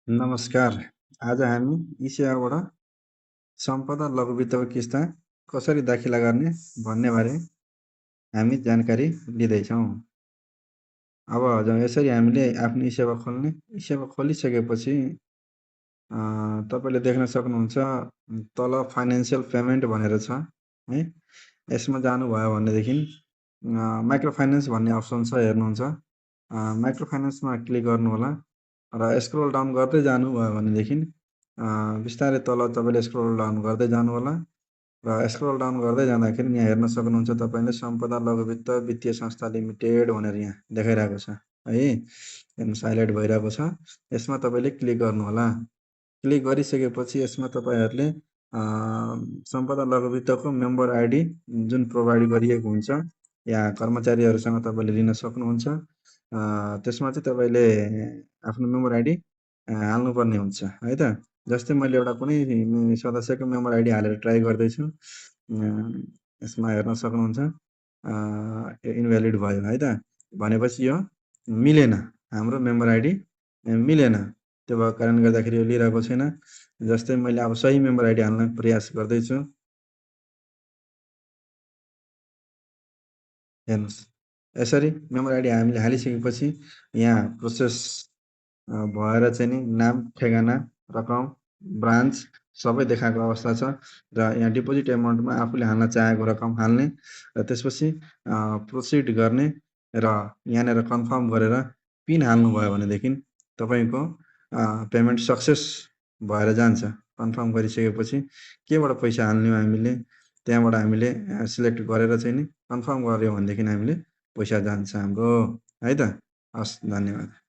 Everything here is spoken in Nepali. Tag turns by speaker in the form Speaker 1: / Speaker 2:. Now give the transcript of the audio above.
Speaker 1: नमस्कार। आज हामी यी सेवाबाट सम्पदा लघुवित्तको किस्ता कसरी दाखिला गर्ने भन्ने बारे हामी जानकारी लिँदैछौँ। अब यसरी हामीले आफ्नो ई-सेवा खोल्ने, ई-सेवा खोलिसकेपछि तपाईँले देख्न सक्नुहुन्छ तल फाइनेन्सियल पेमेन्ट भनेर छ है। यसमा जानुभयो भनेदेखि माइक्रो फाइनेन्स भन्ने अप्सन छ, हेर्नुहुन्छ। माइक्रो फाइनेन्समा क्लिक गर्नुहोला र स्क्रोल डाउन गर्दै जानुभयो भनेदेखि बिस्तारै तल तपाईँले स्क्रोल डाउन गर्दै जानुहोला र स्क्रोल डाउन गर्दै जाँदाखेरि यहाँ हेर्न सक्नुहुन्छ तपाईँले सम्पदा लघुवित्त वित्तीय संस्था लिमिटेड भनेर यहाँ देखाइरहेको छ है। हेर्नुहोस्, हाइलाइट भइरहेको छ। यसमा तपाईँले क्लिक गर्नुहोला। क्लिक गरिसकेपछि यसमा तपाईँहरूले सम्पदा लघुवित्तको मेम्बर आइडी जुन प्रोभाइड गरिएको हुन्छ, यहाँ कर्मचारीहरूसँग तपाईँले लिन सक्नुहुन्छ। त्यसमा चाहिँ तपाईँले आफ्नो मेम्बर आइडी हाल्नुपर्ने हुन्छ है त। जस्तै मैले एउटा कुनै सदस्यको मेम्बर आइडी हालेर ट्राई गर्दैछु। यसमा हेर्न सक्नुहुन्छ इनभ्यालिड भयो है त। भनेपछि यो मिलेन, हाम्रो मेम्बर आइडी मिलेन। त्यो भएको कारणले गर्दाखेरि यो लिइरहेको छैन। जस्तै मैले अब सही मेम्बर आइडी हाल्न प्रयास गर्दैछु। हेर्नुहोस्, यसरी मेम्बर आइडी हामीले हालिसकेपछि यहाँ प्रोसेस भएर चाहिँ नि नाम, ठेगाना, रकम, ब्रान्च सबै देखाएको अवस्था छ र यहाँ डिपोजिट एमाउन्टमा आफूले हाल्न चाहेको रकम हाल्ने र त्यसपछि प्रोसिड गर्ने र यहाँनिर कन्फर्म गरेर पिन हाल्नुभयो भनेदेखि तपाईँको पेमेन्ट सक्सेस भएर जान्छ। कन्फर्म गरिसकेपछि केबाट पैसा हाल्ने हो हामीले, त्यहाँबाट हामीले सिलेक्ट गरेर चाहिँ नि कन्फर्म गऱ्यो भनेदेखि हामीले पैसा जान्छ हाम्रो है त। हस्, धन्यवाद।